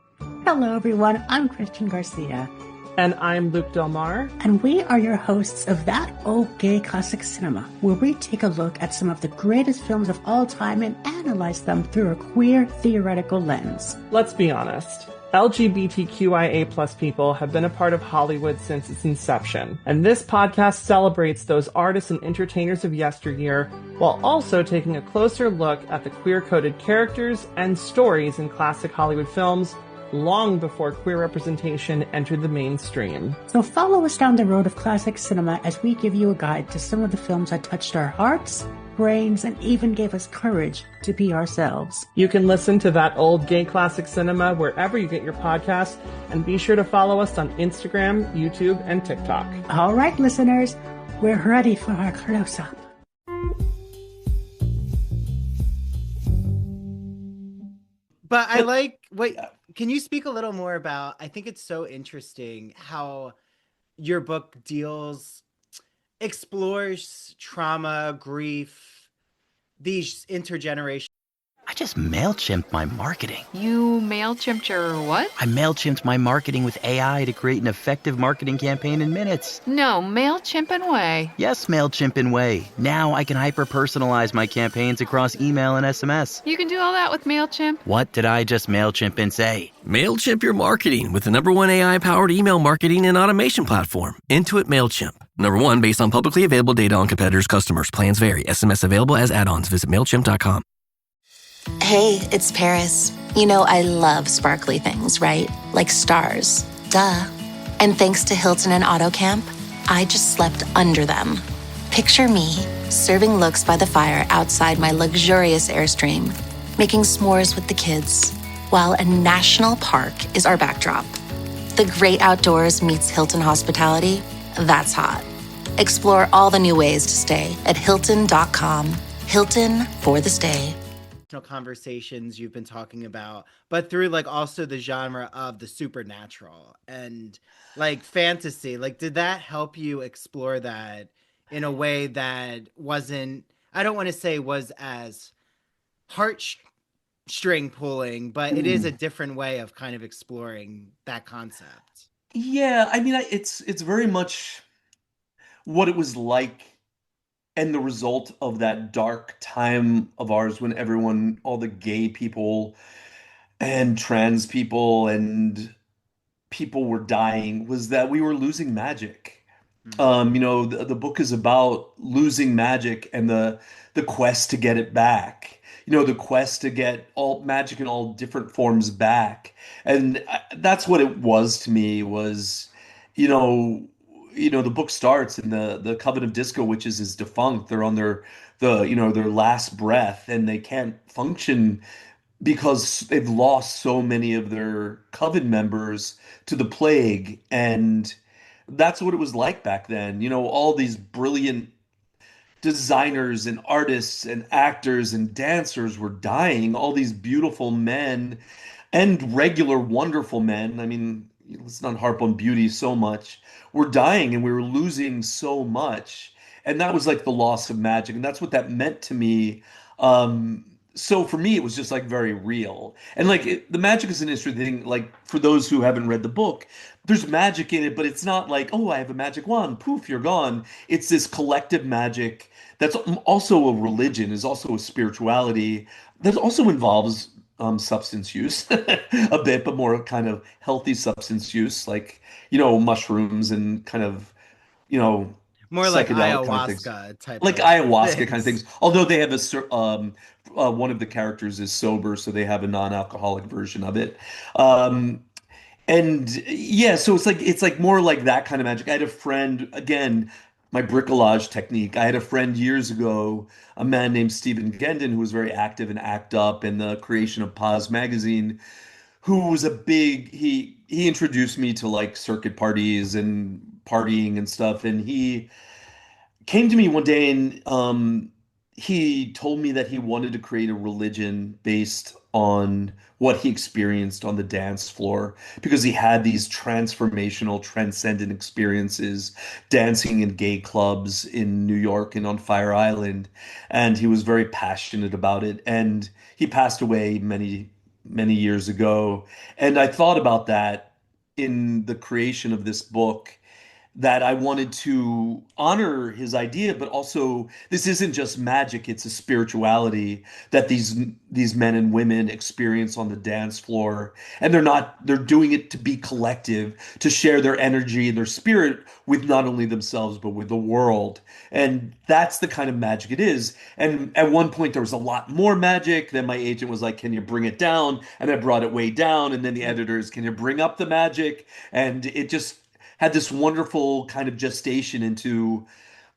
Hello, everyone. I'm Christian Garcia. And I'm Luke Del Mar. And we are your hosts of That Old Gay Classic Cinema, where we take a look at some of the greatest films of all time and analyze them through a queer theoretical lens. Let's be honest. LGBTQIA plus people have been a part of Hollywood since its inception, and this podcast celebrates those artists and entertainers of yesteryear while also taking a closer look at the queer-coded characters and stories in classic Hollywood films long before queer representation entered the mainstream. So follow us down the road of classic cinema as we give you a guide to some of the films that touched our hearts, brains, and even gave us courage to be ourselves. You can listen to That Old Gay Classic Cinema wherever you get your podcasts, and be sure to follow us on Instagram, YouTube, and TikTok. All right, listeners, we're ready for our close-up. But can you speak a little more about, I think it's so interesting how your book explores trauma, grief, these intergenerational. I just MailChimped my marketing. You MailChimped your what? I MailChimped my marketing with AI to create an effective marketing campaign in minutes. No, MailChimp and Way. Yes, MailChimp and Way. Now I can hyper-personalize my campaigns across email and SMS. You can do all that with MailChimp. What did I just MailChimp and say? MailChimp your marketing with the #1 AI-powered email marketing and automation platform, Intuit MailChimp. #1 based on publicly available data on competitors' customers. Plans vary. SMS available as add-ons. Visit MailChimp.com. Hey, it's Paris. I love sparkly things, right? Like stars. Duh. And thanks to Hilton and AutoCamp, I just slept under them. Picture me, serving looks by the fire outside my luxurious Airstream, making s'mores with the kids, while a national park is our backdrop. The great outdoors meets Hilton hospitality. That's hot. Explore all the new ways to stay at Hilton.com. Hilton for the stay. Conversations you've been talking about, but through like also the genre of the supernatural and like fantasy. Like, did that help you explore that in a way that wasn't, I don't want to say was as heartstring pulling, but it is a different way of kind of exploring that concept? Yeah, I mean, it's very much what it was like and the result of that dark time of ours when everyone, all the gay people and trans people and people were dying, was that we were losing magic. The book is about losing magic and the quest to get it back. The quest to get all magic in all different forms back. And that's what it was to me was, you know, the book starts and the Coven of Disco Witches is defunct. They're on their last breath and they can't function because they've lost so many of their coven members to the plague. And that's what it was like back then. All these brilliant designers and artists and actors and dancers were dying. All these beautiful men and regular wonderful men. I mean, let's not harp on beauty so much. We're dying and we were losing so much. And that was like the loss of magic. And that's what that meant to me. So for me, it was just like very real. And like the magic is an interesting thing. Like for those who haven't read the book, there's magic in it, but it's not like, oh, I have a magic wand, poof, you're gone. It's this collective magic that's also a religion, is also a spirituality that also involves substance use a bit, but more kind of healthy substance use, like, mushrooms and kind of, you know, More like psychedelic kind of things. ayahuasca type Like of ayahuasca kind of things. things. Although they have one of the characters is sober, so they have a non-alcoholic version of it. Um, and yeah, so it's like more like that kind of magic. I had a friend, again, my bricolage technique. I had a friend years ago, a man named Stephen Gendon, who was very active in ACT UP and the creation of Paz magazine, who was he introduced me to like circuit parties and partying and stuff. And he came to me one day and he told me that he wanted to create a religion based on what he experienced on the dance floor because he had these transformational, transcendent experiences dancing in gay clubs in New York and on Fire Island. And he was very passionate about it. And he passed away many, many years ago. And I thought about that in the creation of this book, that I wanted to honor his idea, but also this isn't just magic, it's a spirituality that these men and women experience on the dance floor. And they're doing it to be collective, to share their energy and their spirit with not only themselves, but with the world. And that's the kind of magic it is. And at one point there was a lot more magic. Then my agent was like, can you bring it down? And I brought it way down. And then the editors, can you bring up the magic? And it just had this wonderful kind of gestation into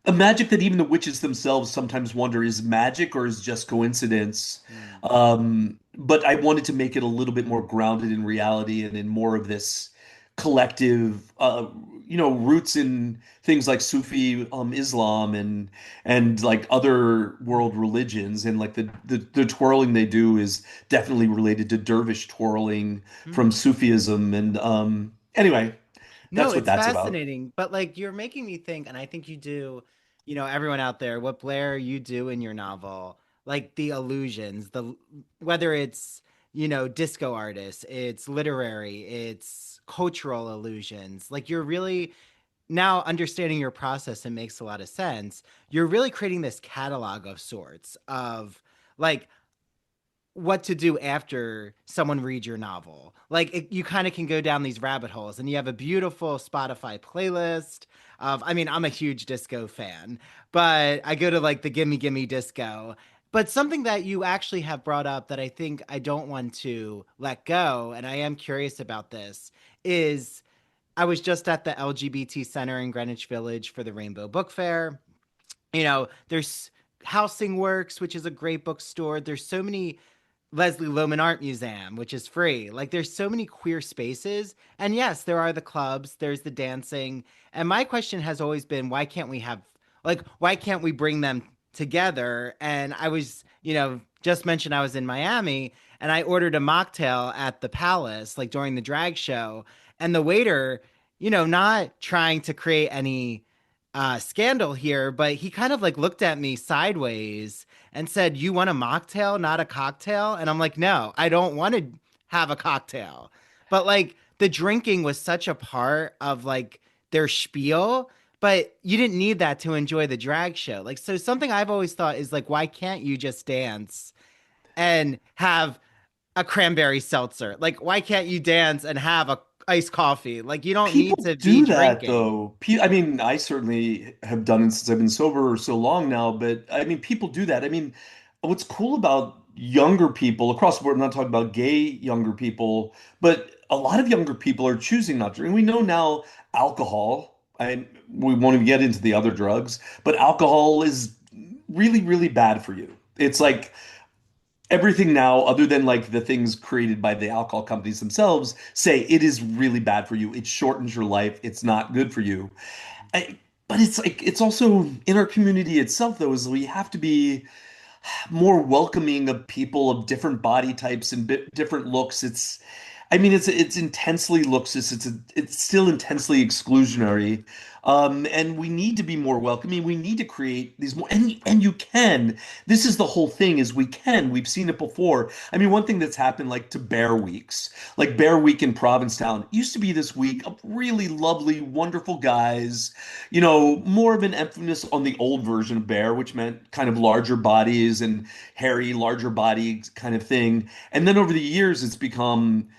a magic that even the witches themselves sometimes wonder is magic or is just coincidence. But I wanted to make it a little bit more grounded in reality and in more of this collective, roots in things like Sufi Islam and like other world religions. And like the twirling they do is definitely related to dervish twirling from Sufism. And anyway. No, That's what it's that's about. fascinating. But like you're making me think, and I think you do, everyone out there, what Blair you do in your novel, like the illusions, whether it's, disco artists, it's literary, it's cultural illusions. Like you're really now understanding your process, it makes a lot of sense. You're really creating this catalog of sorts of like what to do after someone reads your novel. Like you kind of can go down these rabbit holes, and you have a beautiful Spotify playlist of, I mean, I'm a huge disco fan, but I go to like the Gimme Gimme Disco. But something that you actually have brought up that I think I don't want to let go, and I am curious about this, is I was just at the LGBT Center in Greenwich Village for the Rainbow Book Fair. There's Housing Works, which is a great bookstore. There's so many Leslie Loman Art Museum, which is free. Like there's so many queer spaces. And yes, there are the clubs, there's the dancing. And my question has always been, why can't we bring them together? And I was, just mentioned I was in Miami and I ordered a mocktail at the Palace, like during the drag show. And the waiter, not trying to create any scandal here, but he kind of like looked at me sideways and said, "You want a mocktail, not a cocktail?" And I'm like, "No, I don't want to have a cocktail." But like the drinking was such a part of like their spiel, but you didn't need that to enjoy the drag show. Like, so something I've always thought is like, why can't you just dance and have a cranberry seltzer? Like, why can't you dance and have a iced coffee? Like, you don't need People to be do that drinking. though. I mean, I certainly have done it since I've been sober so long now, but I mean, people do that. I mean, what's cool about younger people across the board, I'm not talking about gay younger people, but a lot of younger people are choosing not to drink. We know now alcohol, we won't even get into the other drugs, but alcohol is really, really bad for you. It's like everything now, other than like the things created by the alcohol companies themselves, say it is really bad for you. It shortens your life. It's not good for you. I, but it's like it's also in our community itself, though, is we have to be more welcoming of people of different body types and different looks. I mean, it's intensely looksist. It's still intensely exclusionary, and we need to be more welcoming. We need to create these more, and you can. This is the whole thing: is we can. We've seen it before. I mean, one thing that's happened, like to Bear Weeks, like Bear Week in Provincetown, used to be this week of really lovely, wonderful guys. More of an emphasis on the old version of Bear, which meant kind of larger bodies and hairy, larger body kind of thing. And then over the years, it's become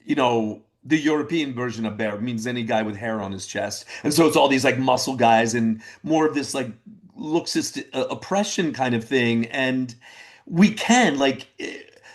the European version of bear means any guy with hair on his chest. And so it's all these like muscle guys and more of this like looksist oppression kind of thing. And we can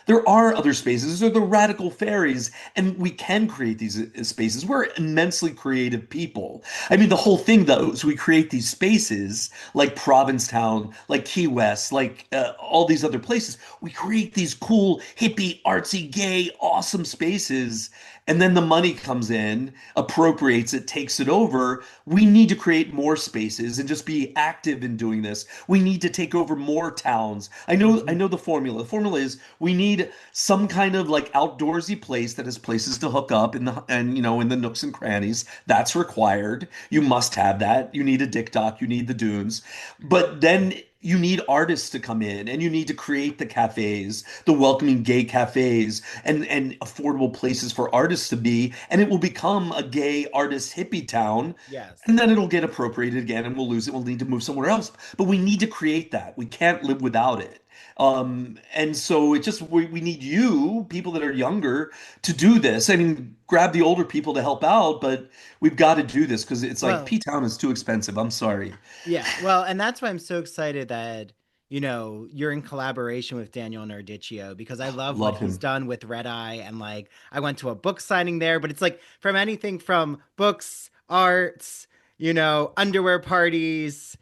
there are other spaces. There are the radical fairies, and we can create these spaces. We're immensely creative people. I mean, the whole thing, though, is we create these spaces like Provincetown, like Key West, like all these other places. We create these cool, hippie, artsy, gay, awesome spaces. And then the money comes in, appropriates it, takes it over. We need to create more spaces and just be active in doing this. We need to take over more towns. I know the formula. The formula is we need some kind of like outdoorsy place that has places to hook up in the nooks and crannies. That's required. You must have that. You need a dick doc, you need the dunes. But then you need artists to come in and you need to create the cafes, the welcoming gay cafes and affordable places for artists to be. And it will become a gay artist hippie town. Yes. And then it'll get appropriated again and we'll lose it. We'll need to move somewhere else. But we need to create that. We can't live without it. And so we need you, people that are younger, to do this. I mean, grab the older people to help out, but we've got to do this because it's like Well, P-Town is too expensive. I'm sorry. yeah. Well, and that's why I'm so excited that, you're in collaboration with Daniel Nardicchio because I love what Love he's him. done with Red Eye. And like, I went to a book signing there, but it's like from anything from books, arts, underwear parties,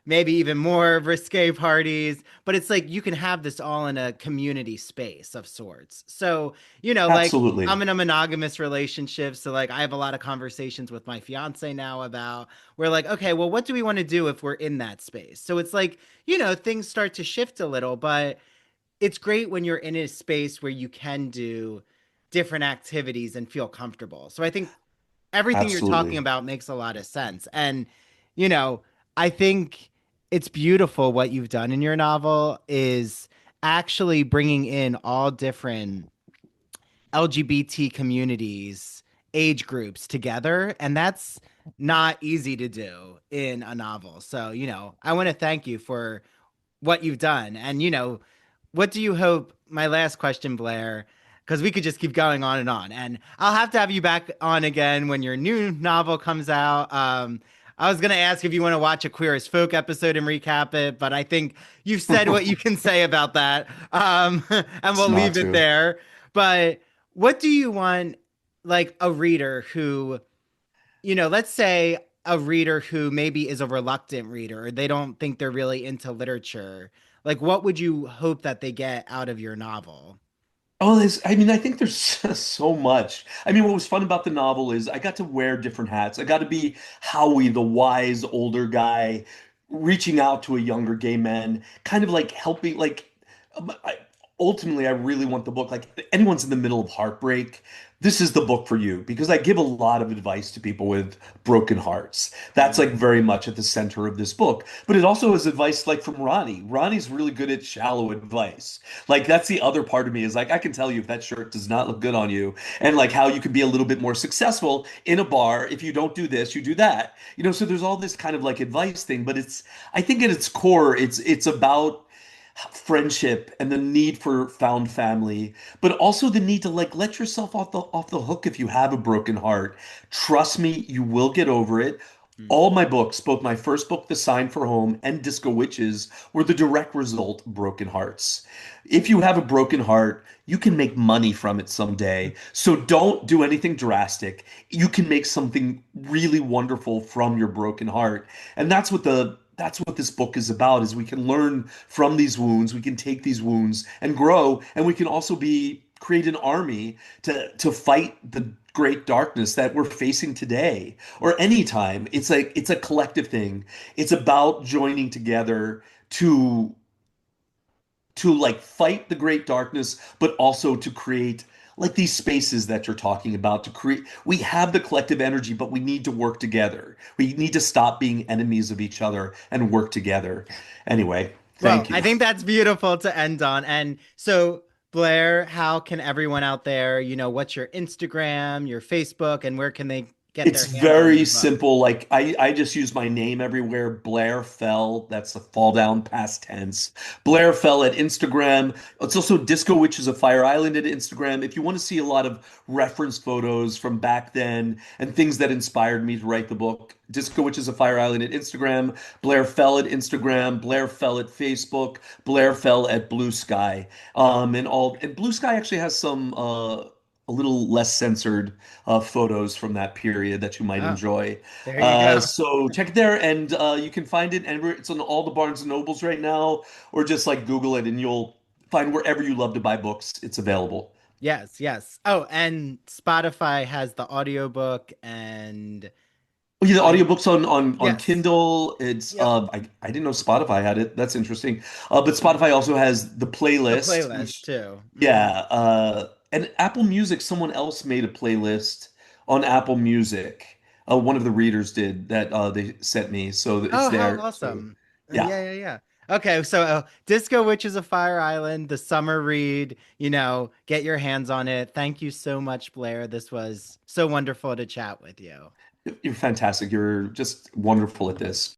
maybe even more risque parties. But it's like you can have this all in a community space of sorts. So, like Absolutely. I'm in a monogamous relationship. So like I have a lot of conversations with my fiance now about we're like, okay, well, what do we want to do if we're in that space? So it's like, things start to shift a little, but it's great when you're in a space where you can do different activities and feel comfortable. So I think everything you're talking Absolutely. about makes a lot of sense. And, you know, I think it's beautiful what you've done in your novel is actually bringing in all different LGBT communities, age groups together. And that's not easy to do in a novel. So, I want to thank you for what you've done. And, what do you hope? My last question, Blair, because we could just keep going on and on. And I'll have to have you back on again when your new novel comes out. I was going to ask if you want to watch a Queer as Folk episode and recap it, but I think you've said what you can say about that. And It's we'll not leave it to. there. But what do you want, like a reader who, let's say a reader who maybe is a reluctant reader or they don't think they're really into literature. Like, what would you hope that they get out of your novel? Oh, I mean, I think there's just so much. I mean, what was fun about the novel is I got to wear different hats. I got to be Howie, the wise older guy, reaching out to a younger gay man, kind of like helping, like, ultimately, I really want the book. Like, if anyone's in the middle of heartbreak, this is the book for you because I give a lot of advice to people with broken hearts. That's like very much at the center of this book. But it also is advice like from Ronnie. Ronnie's really good at shallow advice. Like that's the other part of me is like I can tell you if that shirt does not look good on you and like how you could be a little bit more successful in a bar if you don't do this, you do that. You know, so there's all this kind of like advice thing, but it's I think at its core it's about friendship and the need for found family, but also the need to like let yourself off the hook if you have a broken heart. Trust me, you will get over it. All my books, both my first book, The Sign for Home, and Disco Witches, were the direct result of broken hearts. If you have a broken heart, you can make money from it someday. So don't do anything drastic. You can make something really wonderful from your broken heart. And that's what this book is about is we can learn from these wounds, we can take these wounds and grow, and we can also be create an army to fight the great darkness that we're facing today or anytime. It's a collective thing. It's about joining together to like fight the great darkness, but also to create like these spaces that you're talking about to create. We have the collective energy, but we need to work together. We need to stop being enemies of each other and work together. Anyway, Well, thank you. I think that's beautiful to end on. And so, Blair, how can everyone out there, what's your Instagram, your Facebook, and where can they get It's their hands on very your book? simple. Like I just use my name everywhere. Blair Fell. That's the fall down past tense. Blair Fell at Instagram. It's also Disco Witches of Fire Island at Instagram. If you want to see a lot of reference photos from back then and things that inspired me to write the book, Disco Witches of Fire Island at Instagram, Blair Fell at Instagram, Blair Fell at Facebook, Blair Fell at Blue Sky. And Blue Sky actually has some a little less censored photos from that period that you might Oh, enjoy. there you go. So check it there, and you can find it, and it's on all the Barnes and Nobles right now, or just like Google it, and you'll find wherever you love to buy books, it's available. Yes, yes. Oh, and Spotify has the audiobook and Oh, yeah, the I audiobooks on yes. Kindle. It's Yep. I didn't know Spotify had it. That's interesting. But Spotify also has the The playlist, playlist which too. yeah, and Apple Music, someone else made a playlist on Apple Music. One of the readers did that they sent me, so it's Oh, how there. So awesome. yeah, Yeah. Okay, so Disco Witches of Fire Island, the summer read, get your hands on it. Thank you so much, Blair. This was so wonderful to chat with you. you're fantastic. You're just wonderful at this.